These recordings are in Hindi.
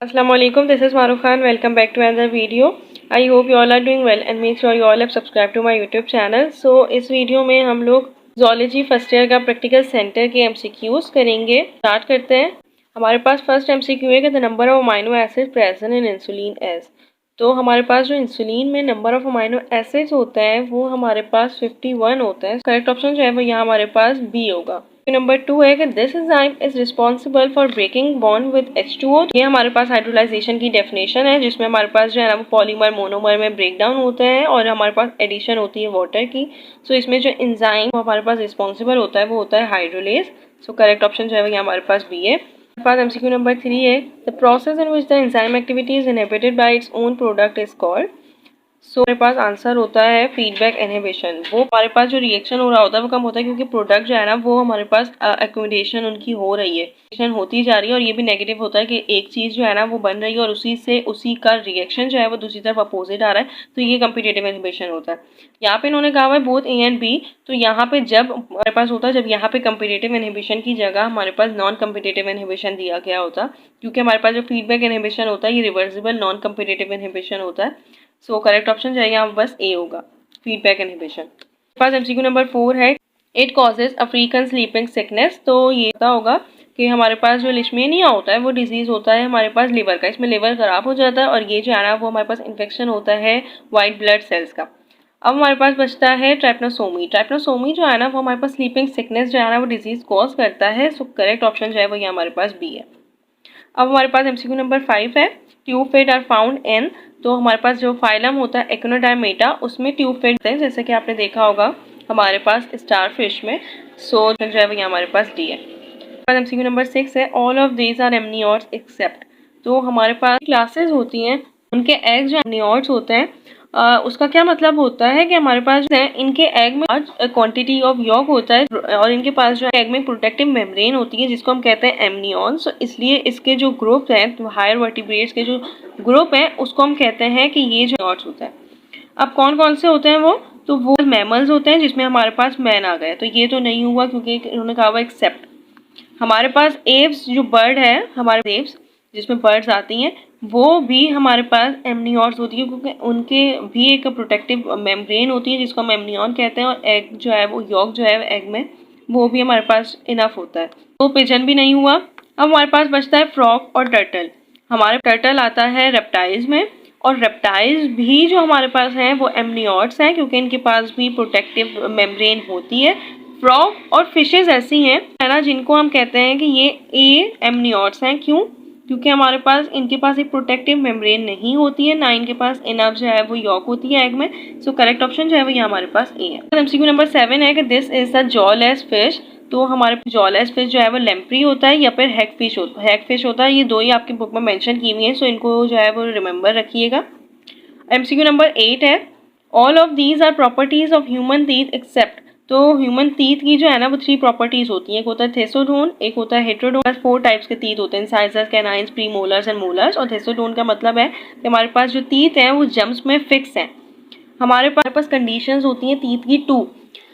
Assalamu alaikum. This is Maruf Khan. Welcome back to another video. I hope you all are doing well and make sure you all have subscribed to my YouTube channel. So इस वीडियो में हम लोग zoology फर्स्ट ईयर का प्रैक्टिकल सेंटर के MCQs करेंगे। स्टार्ट करते हैं। हमारे पास फर्स्ट MCQ है कि the number of amino acid present in insulin is. तो हमारे पास जो इंसुलिन में नंबर ऑफ अमाइनो एसिड्स होता है वो हमारे पास 51 होता है। करेक्ट ऑप्शन जो है वो यहाँ हमारे पास बी होगा। नंबर 2 है कि this enzyme is responsible for breaking bond with H2O। ये हमारे पास हाइड्रोलाइजेशन की डेफिनेशन है जिसमें हमारे पास जो है ना वो पॉलीमर मोनोमर में ब्रेक डाउन होते हैं और हमारे पास एडिशन होती है वाटर की। सो इसमें जो एंजाइम हमारे पास रिस्पॉन्सिबल होता है वो होता है हाइड्रोलेज। सो करेक्ट ऑप्शन जो है वो हमारे पास बी है। हमारे पास MCQ नंबर 3 है the process in which the enzyme activity is inhibited by its own product is called. So हमारे पास आंसर होता है फीडबैक इनहिबिशन। वो हमारे पास जो रिएक्शन हो रहा होता है वो कम होता है क्योंकि प्रोडक्ट जो है ना वो हमारे पास एक्यूमुलेशन उनकी हो रही है, रिएक्शन होती जा रही है और ये भी नेगेटिव होता है कि एक चीज़ जो है ना वो बन रही है और उसी का रिएक्शन जो है वो दूसरी तरफ अपोजिट आ रहा है, तो ये कम्पिटिटिव इनहिबिशन होता है। यहाँ पे इन्होंने कहा हुआ है बोथ ए एंड बी, तो यहाँ पे जब हमारे पास होता है जब यहाँ पे कम्पिटिटिव इनहिबिशन की जगह हमारे पास नॉन कम्पिटिटिव इनहिबिशन दिया गया होता, क्योंकि हमारे पास जो फीडबैक इनहिबिशन होता है ये रिवर्सिबल नॉन कम्पिटिटिव इनहिबिशन होता है। सो करेक्ट ऑप्शन जाएगा यहाँ बस ए होगा, फीडबैक इनहिबिशन। पास MCQ नंबर 4 है it causes African sleeping sickness. तो ये पता होगा कि हमारे पास जो लिशमेनिया होता है वो डिजीज होता है हमारे पास लिवर का, इसमें लिवर खराब हो जाता है और ये जो है ना वो हमारे पास इन्फेक्शन होता है वाइट ब्लड सेल्स का। अब हमारे पास बचता है ट्राइपनोसोमी। ट्राइपनोसोमी जो है ना वो हमारे पास स्लीपिंग सिकनेस जो है ना वो डिजीज कॉज करता है। सो करेक्ट ऑप्शन जो है वो ये हमारे पास बी है। अब हमारे पास MCQ नंबर 5 है tube feet are found in. तो हमारे पास जो फाइलम होता है एकोनोडर्मेटा उसमें ट्यूब फेट है, जैसे कि आपने देखा होगा हमारे पास स्टार फिश में। सो जो है वो हमारे पास डी है। MCQ नंबर 6 है all of these are amniotes except. तो हमारे पास क्लासेस होती हैं उनके एग जो एमनियोट्स होते हैं उसका क्या मतलब होता है कि हमारे पास जो है इनके एग में क्वांटिटी ऑफ यॉक होता है और इनके पास जो है एग में प्रोटेक्टिव मेम्ब्रेन होती है जिसको हम कहते हैं एमनियॉन्स। इसलिए इसके जो ग्रुप हैं तो हायर वर्टिब्रेट्स के जो ग्रुप हैं उसको हम कहते हैं कि ये जो एमनियॉट्स होता है। अब कौन कौन से होते हैं वो, तो वो मैमल्स होते हैं जिसमें हमारे पास मैन आ गए, तो ये तो नहीं हुआ क्योंकि इन्होंने कहा हुआ एक्सेप्ट। हमारे पास एव्स जो बर्ड है हमारे एव्स जिसमें बर्ड्स आती हैं वो भी हमारे पास एमनियॉट्स होती है क्योंकि उनके भी एक प्रोटेक्टिव मेम्ब्रेन होती है जिसको हम एमनियॉन कहते हैं और एग जो है वो यॉक जो है एग में वो भी हमारे पास इनफ होता है। तो पिजन भी नहीं हुआ। अब हमारे पास बचता है फ्रॉग और टर्टल। हमारे टर्टल आता है रेप्टाइल्स में और रेप्टाइल्स भी जो हमारे पास हैं वो एमनियॉट्स हैं क्योंकि इनके पास भी प्रोटेक्टिव मेम्ब्रेन होती है। फ्रॉग और फिशेज ऐसी हैं है ना जिनको हम कहते हैं कि ये ए एमनियॉट्स हैं। क्यों? क्योंकि हमारे पास इनके पास एक प्रोटेक्टिव मेम्ब्रेन नहीं होती है, ना इनके पास इनफ जो है वो यॉक होती है एग में। सो करेक्ट ऑप्शन जो है वो ये हमारे पास ए है। MCQ नंबर 7 है कि this is the jawless fish. तो हमारे जॉलेस फिश जो है वो लेम्प्री होता है या फिर हैगफिश होता है। ये दो ही आपकी बुक में मेंशन की हुई है, सो इनको जो है वो रिमेंबर रखिएगा। MCQ नंबर 8 है all of these are properties of human teeth except. तो ह्यूमन टीथ की जो है ना वो 3 प्रॉपर्टीज होती हैं, एक होता है थेसोडोन, एक होता है हेट्रोडोन। 4 टाइप्स के टीथ होते हैं, incisors, canines, premolars and molars. और थेसोडोन का मतलब है कि हमारे पास जो टीथ हैं वो जम्स में फिक्स हैं। हमारे पास कंडीशंस होती हैं टीथ की 2।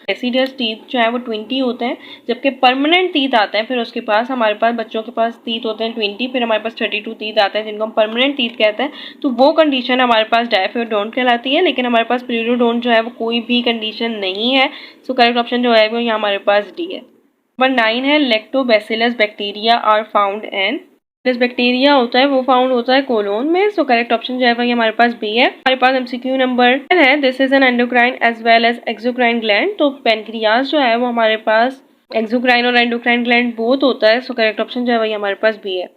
डेसिडस टीथ जो है वो 20 होते हैं, जबकि परमानेंट टीथ आते हैं फिर उसके पास हमारे पास बच्चों के पास टीथ होते हैं 20, फिर हमारे पास 32 टीथ आते हैं जिनको हम परमानेंट टीथ कहते हैं। तो वो कंडीशन हमारे पास डायफियोडोंट कहलाती है, लेकिन हमारे पास प्यूरियोडोंट जो है वो कोई भी कंडीशन नहीं है। सो करेक्ट ऑप्शन जो है वो यहाँ हमारे पास डी है। नंबर 9 है lactobacillus bacteria are found in. Bacteria होता है वो फाउंड होता है कोलोन में। सो करेक्ट ऑप्शन जो है वो हमारे पास बी है। हमारे पास MCQ नंबर 10 है this is an endocrine as well as exocrine gland. तो पेनक्रियाज जो है वो हमारे पास एक्सोक्राइन और एंडोक्राइन ग्लैंड बोथ होता है। सो करेक्ट ऑप्शन जो है वो हमारे पास बी है।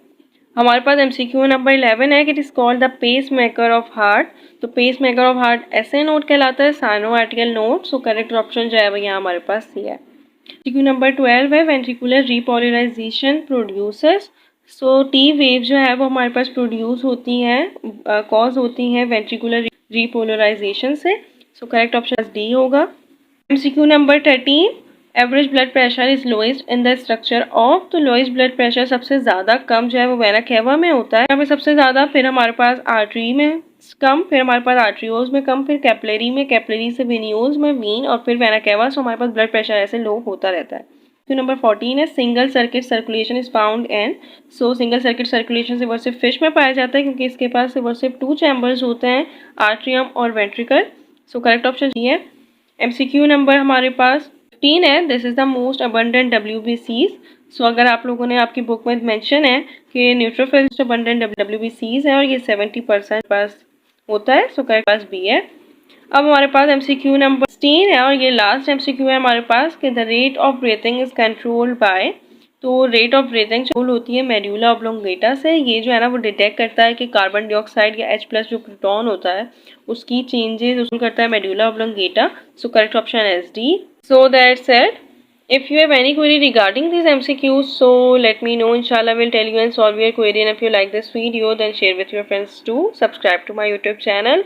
हमारे पास MCQ नंबर 11 है कि it is called the pacemaker of heart. तो पेस मेकर ऑफ हार्ट ऐसे नोट कहलाता है, sinoatrial node. So correct option जो है वो यहाँ हमारे पास सी है। MCQ नंबर 12 है ventricular repolarisation producers. So T wave जो है वो हमारे पास प्रोड्यूस होती हैं, कॉज होती हैं वेंट्रिकुलर रीपोलराइजेशन से। सो करेक्ट ऑप्शन डी होगा। MCQ number 13 average blood pressure is lowest in the structure of. तो लोएस्ट ब्लड प्रेशर सबसे ज़्यादा कम जो है वो वेना केवा में होता है, यहाँ पे सबसे ज़्यादा, फिर हमारे पास आर्टरी में कम, फिर हमारे पास आर्ट्रियोज में कम, फिर कैपिलरी में, कैपिलरी से वेनियोज में वीन और फिर वेना केवा। सो हमारे पास ब्लड प्रेशर ऐसे लो होता रहता है। क्वेश्चन नंबर 14 है single circuit circulation is found and. So single circuit circulation सिर्फ और सिर्फ फिश में पाया जाता है क्योंकि इसके पास सिर्फ और सिर्फ 2 चैम्बर्स होते हैं, आर्ट्रियम और वेंट्रिकल। सो करेक्ट ऑप्शन ये है। एमसीक्यू नंबर हमारे पास 15 है, this is the most abundant WBCs। सो अगर आप लोगों ने आपकी बुक में मेंशन है कि न्यूट्रोफिल्स अबंडेंट WBCs है और ये 70% पास होता है। सो करेक्ट पास बी है। अब हमारे पास एमसीक्यू नंबर 16 है और ये लास्ट एमसीक्यू है हमारे पास कि the rate of breathing is controlled by. तो रेट ऑफ ब्रीथिंग कंट्रोल होती है मेड्यूला ऑब्लोंगेटा से। ये जो है ना वो डिटेक्ट करता है कि कार्बन डाइऑक्साइड या H+ जो प्रोटॉन होता है उसकी चेंजेस उसको करता है medulla oblongata. So correct option is D. So that's it. If you have any query regarding these MCQs, so let me know. Inshallah, we'll tell you and solve your query. And if you like this video, then share with your friends too. Subscribe to my YouTube channel.